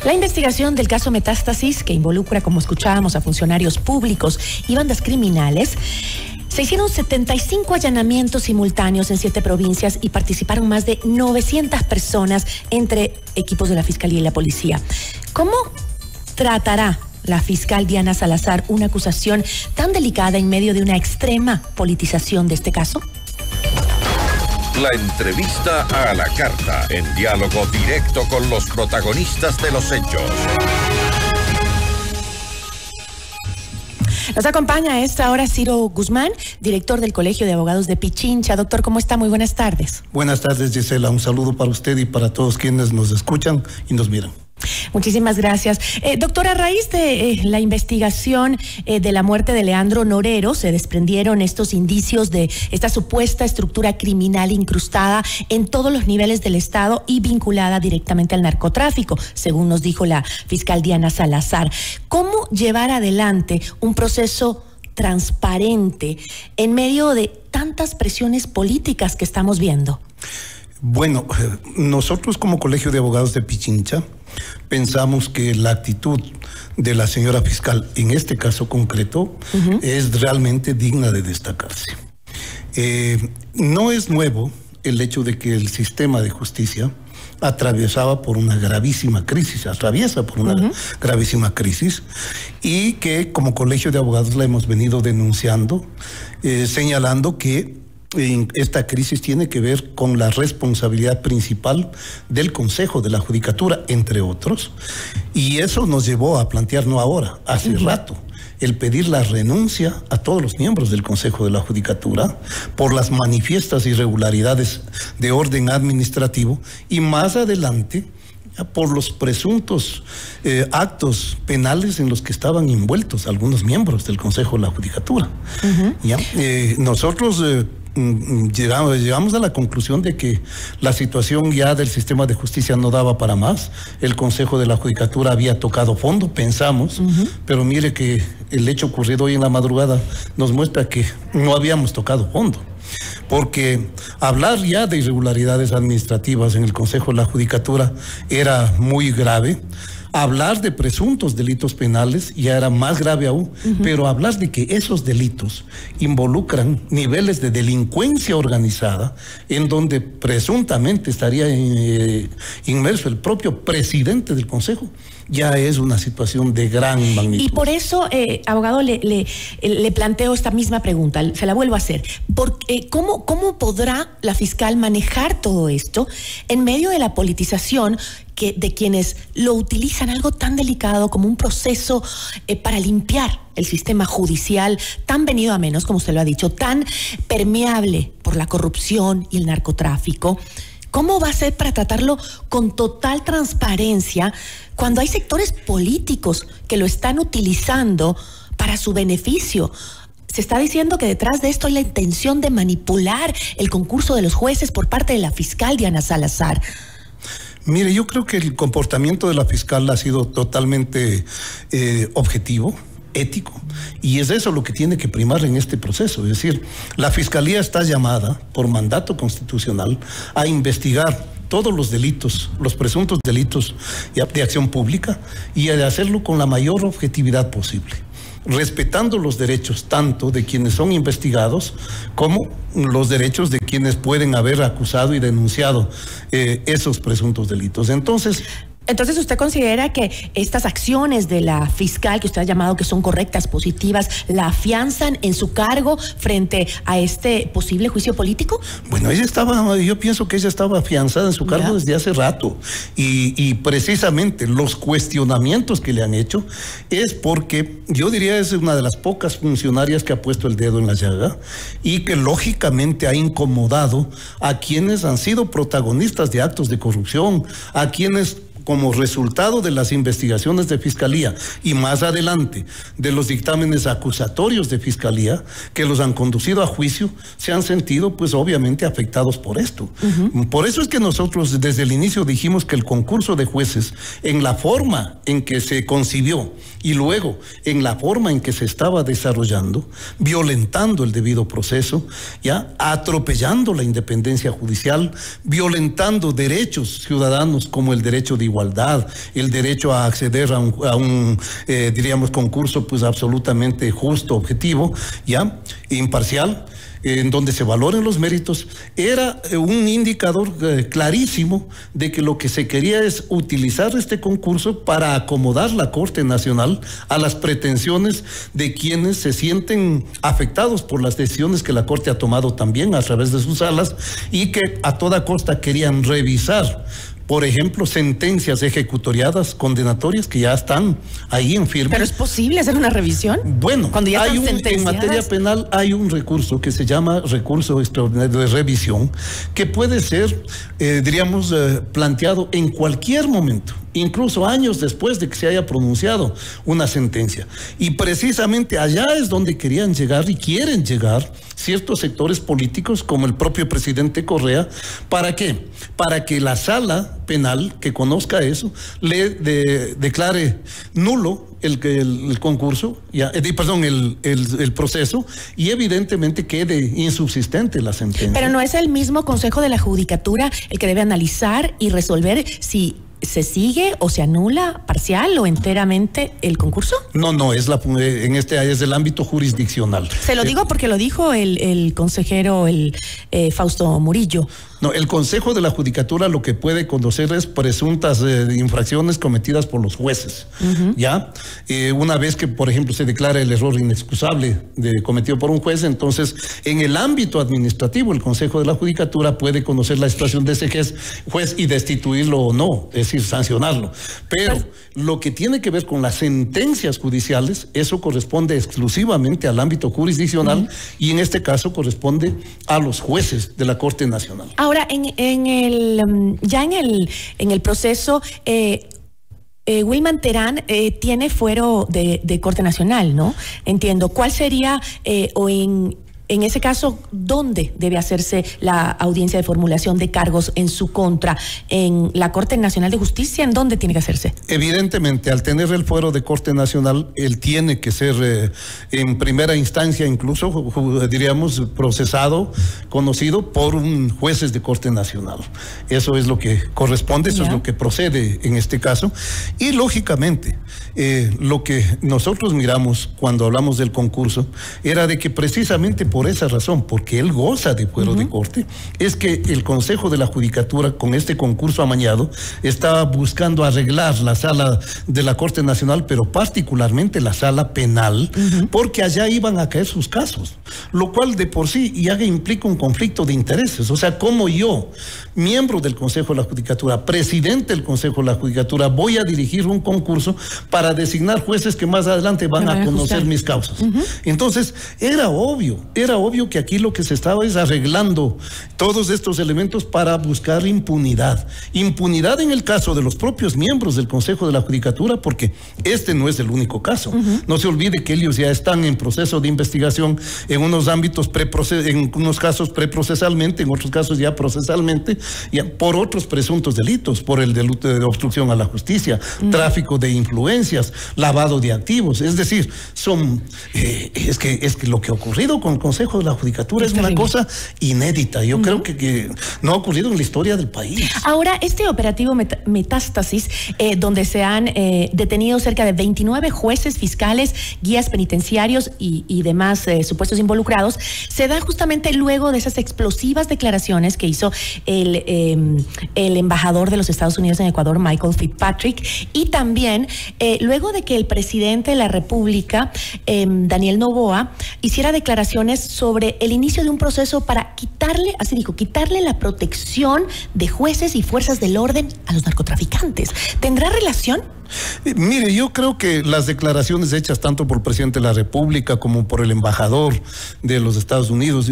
La investigación del caso Metástasis, que involucra, como escuchábamos, a funcionarios públicos y bandas criminales, se hicieron 75 allanamientos simultáneos en 7 provincias y participaron más de 900 personas entre equipos de la Fiscalía y la Policía. ¿Cómo tratará la fiscal Diana Salazar una acusación tan delicada en medio de una extrema politización de este caso? La entrevista a la carta, en diálogo directo con los protagonistas de los hechos. Nos acompaña a esta hora Ciro Guzmán, director del Colegio de Abogados de Pichincha. Doctor, ¿cómo está? Muy buenas tardes. Buenas tardes, Gisela. Un saludo para usted y para todos quienes nos escuchan y nos miran. Muchísimas gracias. Doctor, a raíz de la investigación de la muerte de Leandro Norero, se desprendieron estos indicios de esta supuesta estructura criminal incrustada en todos los niveles del Estado y vinculada directamente al narcotráfico, según nos dijo la fiscal Diana Salazar. ¿Cómo llevar adelante un proceso transparente en medio de tantas presiones políticas que estamos viendo? Bueno, nosotros como Colegio de Abogados de Pichincha pensamos que la actitud de la señora fiscal, en este caso concreto, es realmente digna de destacarse. No es nuevo el hecho de que el sistema de justicia atraviesa por una gravísima crisis y que como Colegio de Abogados la hemos venido denunciando, señalando que esta crisis tiene que ver con la responsabilidad principal del Consejo de la Judicatura, entre otros, y eso nos llevó a plantear, no ahora, hace rato, el pedir la renuncia a todos los miembros del Consejo de la Judicatura por las manifiestas irregularidades de orden administrativo y más adelante por los presuntos actos penales en los que estaban envueltos algunos miembros del Consejo de la Judicatura. Nosotros llegamos a la conclusión de que la situación ya del sistema de justicia no daba para más. El Consejo de la Judicatura había tocado fondo, pensamos, pero mire que el hecho ocurrido hoy en la madrugada nos muestra que no habíamos tocado fondo. Porque hablar ya de irregularidades administrativas en el Consejo de la Judicatura era muy grave. Hablar de presuntos delitos penales ya era más grave aún, pero hablar de que esos delitos involucran niveles de delincuencia organizada en donde presuntamente estaría inmerso el propio presidente del Consejo, ya es una situación de gran magnitud. Y por eso, abogado, le planteo esta misma pregunta, se la vuelvo a hacer. ¿Cómo podrá la fiscal manejar todo esto en medio de la politización de quienes lo utilizan, algo tan delicado como un proceso para limpiar el sistema judicial tan venido a menos, como usted lo ha dicho, tan permeable por la corrupción y el narcotráfico? ¿Cómo va a ser para tratarlo con total transparencia cuando hay sectores políticos que lo están utilizando para su beneficio? Se está diciendo que detrás de esto hay la intención de manipular el concurso de los jueces por parte de la fiscal Diana Salazar. Mire, yo creo que el comportamiento de la fiscal ha sido totalmente objetivo, ético, y es eso lo que tiene que primar en este proceso. Es decir, la Fiscalía está llamada por mandato constitucional a investigar todos los delitos, los presuntos delitos de acción pública, y a hacerlo con la mayor objetividad posible, respetando los derechos tanto de quienes son investigados como los derechos de quienes pueden haber acusado y denunciado esos presuntos delitos. Entonces, ¿usted considera que estas acciones de la fiscal, que usted ha llamado que son correctas, positivas, la afianzan en su cargo frente a este posible juicio político? Bueno, yo pienso que ella estaba afianzada en su cargo desde hace rato. Y precisamente los cuestionamientos que le han hecho es porque, yo diría, es una de las pocas funcionarias que ha puesto el dedo en la llaga y que lógicamente ha incomodado a quienes han sido protagonistas de actos de corrupción, a quienes, como resultado de las investigaciones de Fiscalía y más adelante de los dictámenes acusatorios de Fiscalía que los han conducido a juicio, se han sentido pues obviamente afectados por esto. Por eso es que nosotros desde el inicio dijimos que el concurso de jueces, en la forma en que se concibió y luego en la forma en que se estaba desarrollando, violentando el debido proceso, atropellando la independencia judicial, violentando derechos ciudadanos como el derecho de igualdad, el derecho a acceder a un diríamos, concurso pues absolutamente justo, objetivo, ya, imparcial, en donde se valoren los méritos, era un indicador clarísimo de que lo que se quería es utilizar este concurso para acomodar la Corte Nacional a las pretensiones de quienes se sienten afectados por las decisiones que la Corte ha tomado también a través de sus salas y que a toda costa querían revisar, por ejemplo, sentencias ejecutoriadas, condenatorias que ya están ahí en firme. ¿Pero es posible hacer una revisión? Bueno, cuando ya hay en materia penal hay un recurso que se llama recurso extraordinario de revisión, que puede ser, diríamos, planteado en cualquier momento, incluso años después de que se haya pronunciado una sentencia. Y precisamente allá es donde querían llegar y quieren llegar ciertos sectores políticos como el propio presidente Correa. ¿Para qué? Para que la sala penal que conozca eso le declare nulo el concurso, el proceso, y evidentemente quede insubsistente la sentencia. Pero no es el mismo Consejo de la Judicatura el que debe analizar y resolver si ¿se sigue o se anula parcial o enteramente el concurso? No, es es el ámbito jurisdiccional. Se lo digo porque lo dijo el consejero, Fausto Murillo. No, el Consejo de la Judicatura lo que puede conocer es presuntas infracciones cometidas por los jueces, ¿ya? Una vez que, por ejemplo, se declara el error inexcusable cometido por un juez, entonces, en el ámbito administrativo, el Consejo de la Judicatura puede conocer la situación de ese juez y destituirlo o no, es decir, sancionarlo. Pero lo que tiene que ver con las sentencias judiciales, eso corresponde exclusivamente al ámbito jurisdiccional y en este caso corresponde a los jueces de la Corte Nacional. Ahora, en el proceso, Wilman Terán tiene fuero de Corte Nacional, ¿no? Entiendo. ¿Cuál sería, en ese caso, dónde debe hacerse la audiencia de formulación de cargos en su contra? ¿En la Corte Nacional de Justicia? ¿En dónde tiene que hacerse? Evidentemente, al tener el fuero de Corte Nacional, él tiene que ser en primera instancia, incluso, diríamos, procesado, conocido por un jueces de Corte Nacional. Eso es lo que corresponde, eso es lo que procede en este caso. Y lógicamente, lo que nosotros miramos cuando hablamos del concurso era de que precisamente por esa razón, porque él goza de fuero de corte, es que el Consejo de la Judicatura, con este concurso amañado, estaba buscando arreglar la sala de la Corte Nacional, pero particularmente la sala penal, porque allá iban a caer sus casos, lo cual de por sí ya implica un conflicto de intereses. O sea, como yo, miembro del Consejo de la Judicatura, presidente del Consejo de la Judicatura, voy a dirigir un concurso para designar jueces que más adelante van a conocer mis causas. Entonces, era obvio que aquí lo que se estaba es arreglando todos estos elementos para buscar impunidad. Impunidad en el caso de los propios miembros del Consejo de la Judicatura, porque este no es el único caso. No se olvide que ellos ya están en proceso de investigación en unos ámbitos en unos casos preprocesalmente, en otros casos ya procesalmente, por otros presuntos delitos, por el delito de obstrucción a la justicia, tráfico de influencias, lavado de activos. Es decir, es que lo que ha ocurrido con el Consejo de la Judicatura es una cosa inédita. Yo creo que no ha ocurrido en la historia del país. Ahora, este operativo Metástasis, donde se han detenido cerca de 29 jueces, fiscales, guías penitenciarios y demás supuestos involucrados, se da justamente luego de esas explosivas declaraciones que hizo el embajador de los Estados Unidos en Ecuador, Michael Fitzpatrick, y también luego de que el presidente de la República, Daniel Noboa, hiciera declaraciones sobre el inicio de un proceso para quitarle, así dijo, quitarle la protección de jueces y fuerzas del orden a los narcotraficantes. ¿Tendrá relación? Mire, yo creo que las declaraciones hechas tanto por el presidente de la República como por el embajador de los Estados Unidos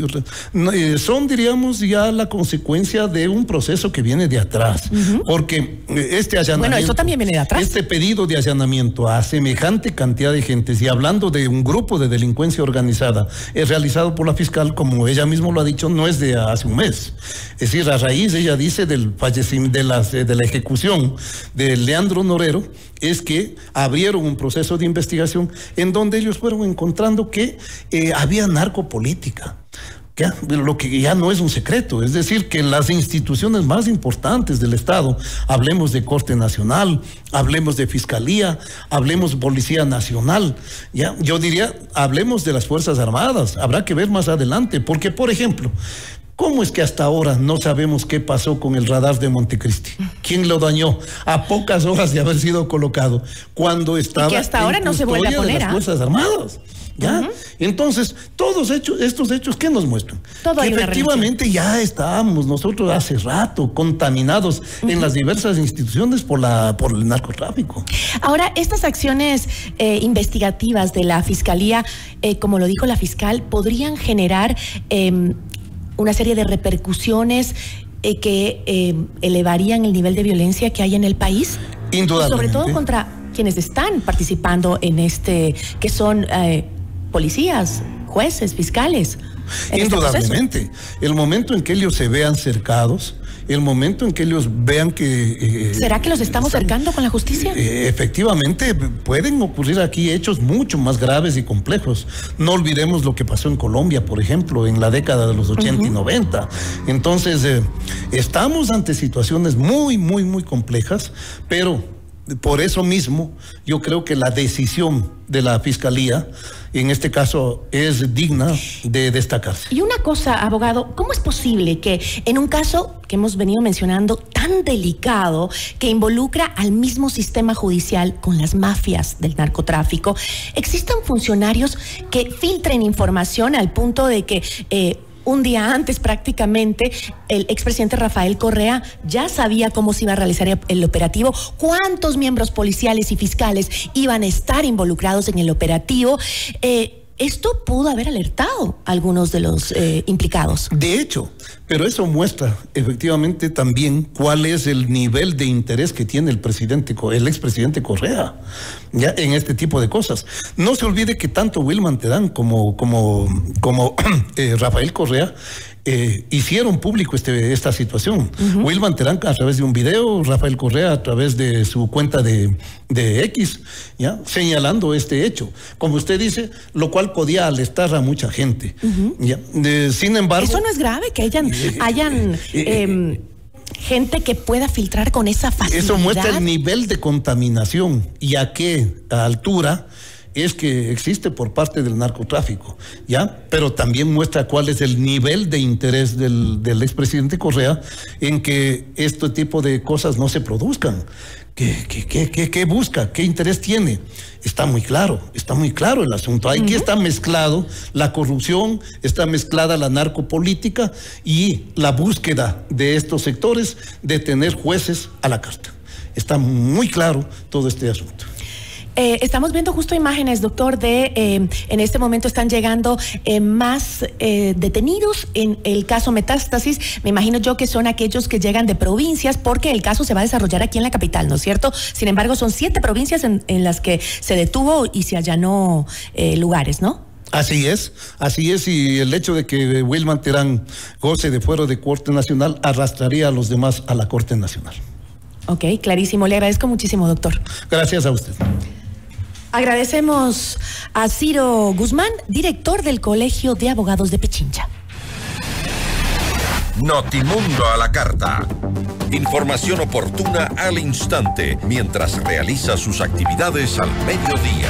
son, diríamos, ya la consecuencia de un proceso que viene de atrás. Porque este allanamiento... Bueno, eso también viene de atrás. Este pedido de allanamiento a semejante cantidad de gentes, y hablando de un grupo de delincuencia organizada, es realizado por la fiscal, como ella misma lo ha dicho, no es de hace un mes. Es decir, a raíz, ella dice, del fallecimiento, de la ejecución de Leandro Norero, es que abrieron un proceso de investigación en donde ellos fueron encontrando que había narcopolítica, Ya, lo que ya no es un secreto, es decir, que las instituciones más importantes del Estado, hablemos de Corte Nacional, hablemos de Fiscalía, hablemos de Policía Nacional, ya, yo diría, hablemos de las Fuerzas Armadas, habrá que ver más adelante, porque, por ejemplo, ¿cómo es que hasta ahora no sabemos qué pasó con el radar de Montecristi? ¿Quién lo dañó a pocas horas de haber sido colocado cuando estaba y que hasta ahora no se vuelve a poner, de las Fuerzas Armadas? ¿Ya? Entonces, todos estos hechos, ¿qué nos muestran? Que efectivamente ya estábamos nosotros hace rato contaminados en las diversas instituciones por el narcotráfico. Ahora, estas acciones investigativas de la Fiscalía, como lo dijo la fiscal, podrían generar una serie de repercusiones que elevarían el nivel de violencia que hay en el país. Indudablemente. Sobre todo contra quienes están participando en que son policías, jueces, fiscales. Indudablemente. El momento en que ellos se vean cercados, el momento en que ellos vean que... ¿Será que los estamos cercando con la justicia? Efectivamente, pueden ocurrir aquí hechos mucho más graves y complejos. No olvidemos lo que pasó en Colombia, por ejemplo, en la década de los 80 y 90. Entonces, estamos ante situaciones muy, muy, muy complejas, pero por eso mismo yo creo que la decisión de la Fiscalía en este caso es digna de destacarse. Y una cosa, abogado, ¿cómo es posible que en un caso que hemos venido mencionando tan delicado, que involucra al mismo sistema judicial con las mafias del narcotráfico, existan funcionarios que filtren información al punto de que un día antes prácticamente el expresidente Rafael Correa ya sabía cómo se iba a realizar el operativo, cuántos miembros policiales y fiscales iban a estar involucrados en el operativo? Esto pudo haber alertado a algunos de los implicados. De hecho, pero eso muestra efectivamente también cuál es el nivel de interés que tiene el expresidente Correa, ya en este tipo de cosas. No se olvide que tanto Wilman Terán como Rafael Correa hicieron público esta situación. Wilman Terán a través de un video, Rafael Correa a través de su cuenta de X, ¿ya? Señalando este hecho. Como usted dice, lo cual podía alertar a mucha gente. ¿Ya? Sin embargo... Eso no es grave, que hayan gente que pueda filtrar con esa facilidad. Eso muestra el nivel de contaminación y a qué altura es que existe por parte del narcotráfico, ¿ya? Pero también muestra cuál es el nivel de interés del expresidente Correa en que este tipo de cosas no se produzcan. ¿Qué busca? ¿Qué interés tiene? Está muy claro el asunto. Aquí está mezclado la corrupción, está mezclada la narcopolítica y la búsqueda de estos sectores de tener jueces a la carta. Está muy claro todo este asunto. Estamos viendo justo imágenes, doctor, en este momento están llegando más detenidos en el caso Metástasis. Me imagino yo que son aquellos que llegan de provincias, porque el caso se va a desarrollar aquí en la capital, ¿no es cierto? Sin embargo, son 7 provincias en las que se detuvo y se allanó lugares, ¿no? Así es, y el hecho de que Wilman Terán goce de fuero de Corte Nacional arrastraría a los demás a la Corte Nacional. Ok, clarísimo. Le agradezco muchísimo, doctor. Gracias a usted. Agradecemos a Ciro Guzmán, director del Colegio de Abogados de Pichincha. Notimundo a la carta. Información oportuna al instante mientras realiza sus actividades al mediodía.